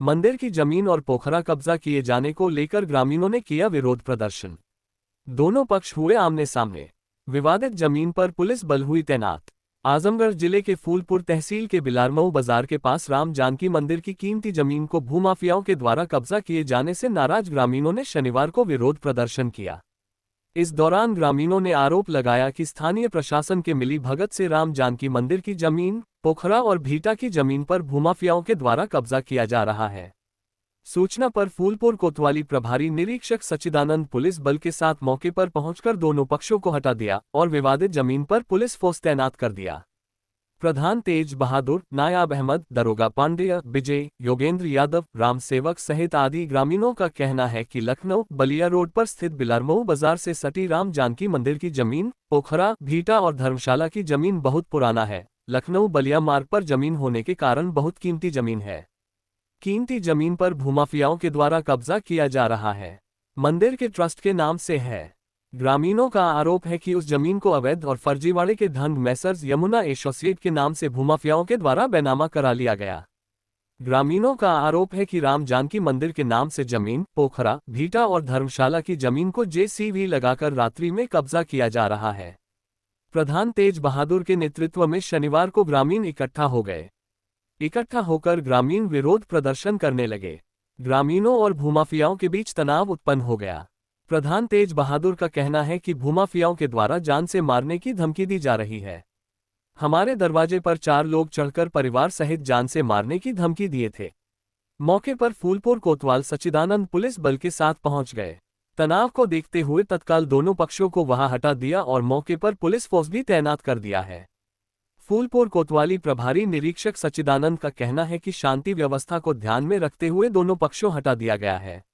मंदिर की जमीन और पोखरा कब्जा किए जाने को लेकर ग्रामीणों ने किया विरोध प्रदर्शन। दोनों पक्ष हुए आमने सामने। विवादित जमीन पर पुलिस बल हुई तैनात। आजमगढ़ जिले के फूलपुर तहसील के बिलारमऊ बाजार के पास राम जानकी मंदिर की कीमती जमीन को भूमाफियाओं के द्वारा कब्जा किए जाने से नाराज ग्रामीणों ने शनिवार को विरोध प्रदर्शन किया। इस दौरान ग्रामीणों ने आरोप लगाया कि स्थानीय प्रशासन के मिली भगत से राम जानकी मंदिर की जमीन, पोखरा और भीटा की जमीन पर भूमाफियाओं के द्वारा कब्जा किया जा रहा है। सूचना पर फूलपुर कोतवाली प्रभारी निरीक्षक सच्चिदानंद पुलिस बल के साथ मौके पर पहुंचकर दोनों पक्षों को हटा दिया और विवादित जमीन पर पुलिस फोर्स तैनात कर दिया। प्रधान तेज बहादुर, नायाब अहमद, दरोगा पांडेय, विजय, योगेंद्र यादव, राम सेवक सहित आदि ग्रामीणों का कहना है कि लखनऊ बलिया रोड पर स्थित बिलारमऊ बाजार से सटी राम जानकी मंदिर की जमीन, पोखरा, भीटा और धर्मशाला की जमीन बहुत पुराना है। लखनऊ बलिया मार्ग पर जमीन होने के कारण बहुत कीमती जमीन है। कीमती जमीन पर भूमाफियाओं के द्वारा कब्जा किया जा रहा है। मंदिर के ट्रस्ट के नाम से है। ग्रामीणों का आरोप है कि उस जमीन को अवैध और फर्जीवाड़े के ढंग मैसर्स यमुना एसोसिएट के नाम से भूमाफियाओं के द्वारा बेनामा करा लिया गया। ग्रामीणों का आरोप है कि राम जानकी मंदिर के नाम से जमीन, पोखरा, भीटा और धर्मशाला की जमीन को जेसीबी लगाकर रात्रि में कब्जा किया जा रहा है। प्रधान तेज बहादुर के नेतृत्व में शनिवार को ग्रामीण इकट्ठा हो गए। इकट्ठा होकर ग्रामीण विरोध प्रदर्शन करने लगे। ग्रामीणों और भूमाफियाओं के बीच तनाव उत्पन्न हो गया। प्रधान तेज बहादुर का कहना है कि भूमाफियाओं के द्वारा जान से मारने की धमकी दी जा रही है। हमारे दरवाजे पर 4 लोग चढ़कर परिवार सहित जान से मारने की धमकी दिए थे। मौके पर फूलपुर कोतवाल सच्चिदानंद पुलिस बल के साथ पहुंच गए। तनाव को देखते हुए तत्काल दोनों पक्षों को वहां हटा दिया और मौके पर पुलिस फोर्स भी तैनात कर दिया है। फूलपुर कोतवाली प्रभारी निरीक्षक सच्चिदानंद का कहना है कि शांति व्यवस्था को ध्यान में रखते हुए दोनों पक्षों हटा दिया गया है।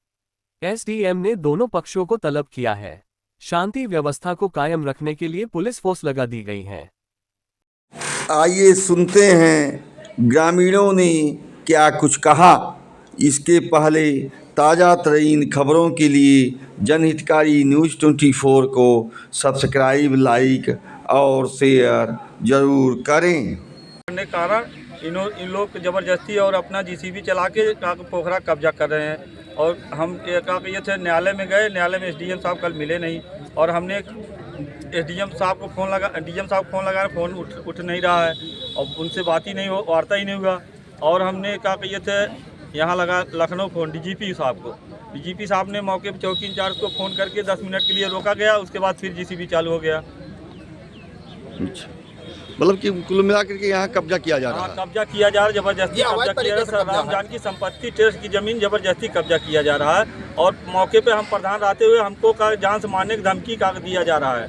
एसडीएम ने दोनों पक्षों को तलब किया है। शांति व्यवस्था को कायम रखने के लिए पुलिस फोर्स लगा दी गई है। आइए सुनते हैं ग्रामीणों ने क्या कुछ कहा। इसके पहले ताज़ा तरीन खबरों के लिए जनहितकारी न्यूज़ 24 को सब्सक्राइब, लाइक और शेयर ज़रूर करें। करने के कारण इन लोग ज़बरदस्ती और अपना जीसीबी चला के पोखरा कब्जा कर रहे हैं। और हम ये थे न्यायालय में गए। न्यायालय में एसडीएम साहब कल मिले नहीं और हमने एसडीएम साहब को फ़ोन लगा, डीएम साहब को फ़ोन लगाया, फ़ोन उठ नहीं रहा है और उनसे बात ही नहीं हो, वार्ता ही नहीं हुआ। और हमने थे यहाँ लगा लखनऊ फ़ोन डीजीपी साहब को। डीजीपी साहब ने मौके पर चौकी इंचार्ज को फ़ोन करके 10 मिनट के लिए रोका गया। उसके बाद फिर जीसीबी चालू हो गया। मतलब कि कुल मिलाकर के यहाँ कब्जा किया जा रहा है। कब्जा किया जा रहा है, जबरदस्ती कब्जा किया जा रहा है। राम जानकी संपत्ति ट्रस्ट की जमीन जबरदस्ती कब्जा किया जा रहा है और मौके पे हम प्रधान रहते हुए हमको जान से मारने की धमकी दिया जा रहा है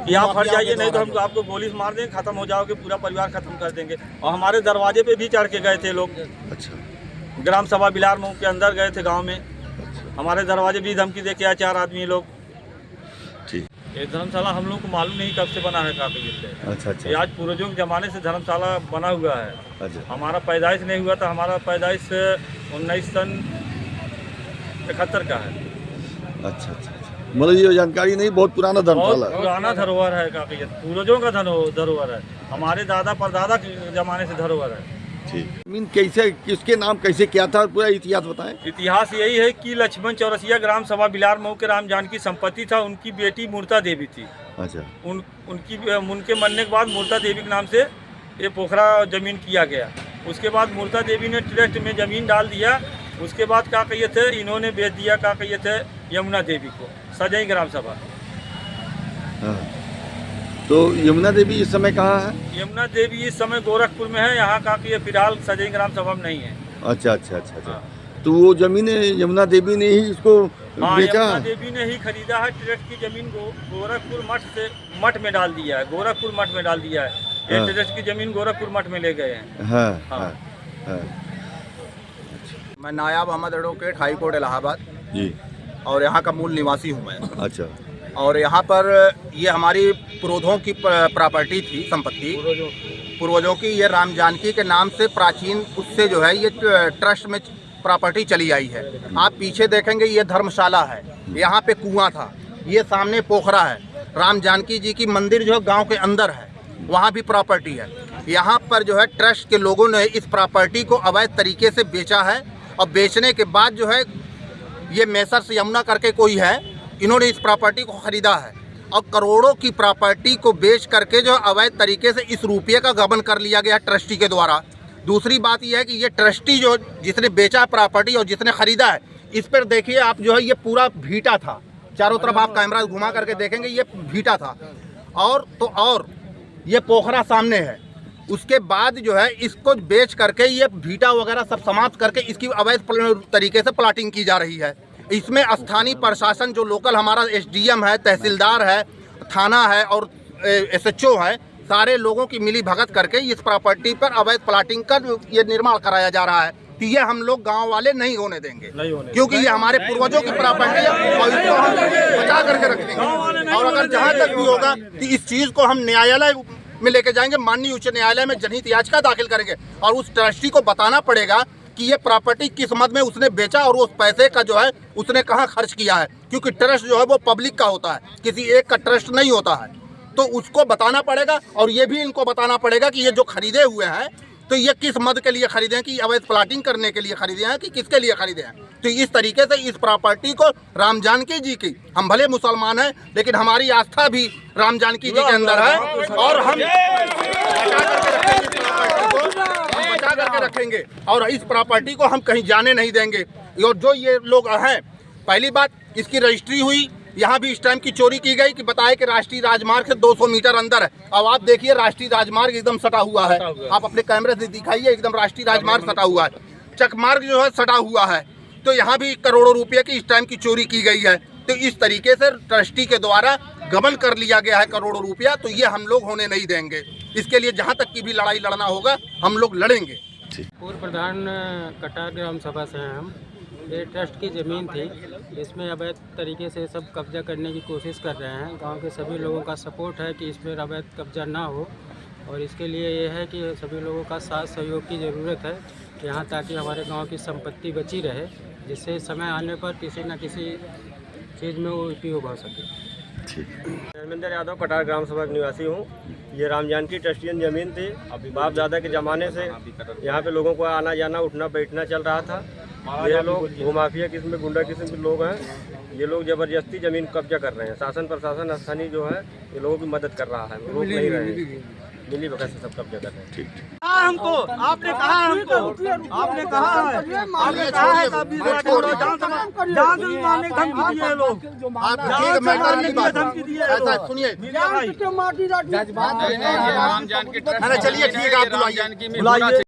कि आप हट जाइए, नहीं तो हम आपको गोली से मार देंगे, खत्म हो जाओगे, पूरा परिवार खत्म कर देंगे। और हमारे दरवाजे पे भी चढ़ के गए थे लोग। अच्छा। ग्राम सभा बिलारमऊ के अंदर गए थे गाँव में। हमारे दरवाजे भी धमकी दे के आए 4 आदमी लोग। ये धर्मशाला हम लोग को मालूम नहीं कब से बना है काफी। अच्छा। ये आज पूर्वजों के ज़माने से धर्मशाला बना हुआ है। अच्छा। हमारा पैदाइश नहीं हुआ था। हमारा पैदाइश 1971 का है। अच्छा। मतलब ये जानकारी नहीं, बहुत पुराना धर्मशाला, पुराना धरोहर है काफी। पूर्वजों का धरोहर है। हमारे दादा परदादा के ज़माने से धरोहर है। जमीन कैसे, किसके नाम कैसे क्या था, पूरा इतिहास बताएं। इतिहास यही है कि लक्ष्मण चौरसिया ग्राम सभा बिलारमऊ के राम जानकी संपत्ति था। उनकी बेटी मूर्ता देवी थी। अच्छा। उनके मरने के बाद मूर्ता देवी के नाम से ये पोखरा जमीन किया गया। उसके बाद मूर्ता देवी ने ट्रस्ट में जमीन डाल दिया। उसके बाद क्या कहिए थे, इन्होंने बेच दिया क्या कहिए थे यमुना देवी को, सजई ग्राम सभा। तो यमुना देवी इस समय कहाँ है? यमुना देवी इस समय गोरखपुर में है। यहाँ का कि फिलहाल सजई ग्राम सभा में नहीं है। अच्छा। हाँ। तो वो जमीन यमुना देवी ने ही इसको बेचा? यमुना देवी ने ही खरीदा है। ट्रस्ट की जमीन गोरखपुर मठ में डाल दिया है। गोरखपुर मठ में डाल दिया है। हाँ। ट्रस्ट की जमीन गोरखपुर मठ में ले गए हैं। हाँ। मैं Nayab Ahmad advocate, high court Allahabad ji, और यहाँ का मूल निवासी हूँ मैं। अच्छा। और यहाँ पर ये हमारी पूर्वजों की प्रॉपर्टी थी, संपत्ति पूर्वजों की। ये राम जानकी के नाम से प्राचीन उससे जो है ये ट्रस्ट में प्रॉपर्टी चली आई है। आप पीछे देखेंगे ये धर्मशाला है, यहाँ पे कुआं था, ये सामने पोखरा है। राम जानकी जी की मंदिर जो है गांव के अंदर है, वहाँ भी प्रॉपर्टी है। यहाँ पर जो है ट्रस्ट के लोगों ने इस प्रॉपर्टी को अवैध तरीके से बेचा है और बेचने के बाद जो है ये मैसर्स यमुना करके कोई है, इन्होंने इस प्रॉपर्टी को ख़रीदा है और करोड़ों की प्रॉपर्टी को बेच करके जो अवैध तरीके से इस रुपये का गबन कर लिया गया ट्रस्टी के द्वारा। दूसरी बात यह है कि ये ट्रस्टी जो जिसने बेचा प्रॉपर्टी और जिसने ख़रीदा है, इस पर देखिए आप जो है ये पूरा भीटा था, चारों तरफ आप कैमरा घुमा करके देखेंगे ये भीटा था। और ये पोखरा सामने है। उसके बाद जो है इसको बेच करके ये भीटा वगैरह सब समाप्त करके इसकी अवैध तरीके से प्लाटिंग की जा रही है। इसमें स्थानीय प्रशासन जो लोकल हमारा एसडीएम है, तहसीलदार है, थाना है और एसएचओ है, सारे लोगों की मिली भगत करके इस प्रॉपर्टी पर अवैध प्लाटिंग का ये निर्माण कराया जा रहा है। तो ये हम लोग गांव वाले नहीं होने देंगे, क्योंकि ये हमारे पूर्वजों की प्रॉपर्टी है और इसको हम बचा करके रखेंगे। और अगर जहाँ तक भी होगा तो इस चीज़ को हम न्यायालय में लेके जाएंगे, माननीय उच्च न्यायालय में जनहित याचिका दाखिल करेंगे और उस ट्रस्टी को बताना पड़ेगा कि ये प्रॉपर्टी किस मद में उसने बेचा और उस पैसे का जो है उसने कहाँ खर्च किया है, क्योंकि ट्रस्ट जो है वो पब्लिक का होता है, किसी एक का ट्रस्ट नहीं होता है। तो उसको बताना पड़ेगा और ये भी इनको बताना पड़ेगा कि ये जो खरीदे हुए हैं तो ये किस मद के लिए खरीदे हैं, कि अवैध प्लाटिंग करने के लिए खरीदे हैं कि किसके लिए खरीदे हैं। तो इस तरीके से इस प्रॉपर्टी को राम जानकी जी की, हम भले मुसलमान हैं लेकिन हमारी आस्था भी राम जानकी जी के अंदर है और हम बचा करके रखेंगे और इस प्रॉपर्टी को हम कहीं जाने नहीं देंगे। और जो ये लोग हैं, पहली बात इसकी रजिस्ट्री हुई, यहाँ भी इस टाइम की चोरी की गई कि बताए कि राष्ट्रीय राजमार्ग से 200 मीटर अंदर है। अब आप देखिए राष्ट्रीय राजमार्ग एकदम सटा हुआ है, आप अपने कैमरे से दिखाइए, एकदम राष्ट्रीय राजमार्ग सटा हुआ है, चकमार्ग जो है सटा हुआ है। तो यहाँ भी करोड़ों रुपये की इस टाइम की चोरी की गई है। तो इस तरीके से ट्रस्टी के द्वारा गबन कर लिया गया है करोड़ों रुपया। तो ये हम लोग होने नहीं देंगे। इसके लिए जहाँ तक की भी लड़ाई लड़ना होगा हम लोग लड़ेंगे। पूर्व प्रधान कटार ग्राम सभा से हैं हम। ये ट्रस्ट की ज़मीन थी, इसमें अवैध तरीके से सब कब्जा करने की कोशिश कर रहे हैं। गांव के सभी लोगों का सपोर्ट है कि इस पर अवैध कब्जा ना हो और इसके लिए ये है कि सभी लोगों का साथ सहयोग की ज़रूरत है यहाँ, ताकि हमारे गांव की संपत्ति बची रहे, जिससे समय आने पर किसी न किसी चीज़ में वो उपयोग हो सके। धर्मेंद्र यादव कटार ग्राम सभा का निवासी हूँ। ये राम जानकी ट्रस्टियन ज़मीन थी। अभी बाप दादा के ज़माने से यहाँ पे लोगों को आना जाना उठना बैठना चल रहा था। ये लोग भूमाफिया किस्म में गुंडा किस्म के लोग हैं। ये लोग ज़बरदस्ती ज़मीन कब्जा कर रहे हैं। शासन प्रशासन स्थानीय जो है ये लोगों की मदद कर रहा है, रोक नहीं रहे हैं, मिली भगत से सब कब्जा कर रहे हैं। ठीक हमको आपने कहा हमको आपने कहा है आपने कहा है कभी जान से मारने की धमकी दिए लोग, धमकी दिए। सुनिए जज्बात चलिए ठीक है, आप बुलाइए।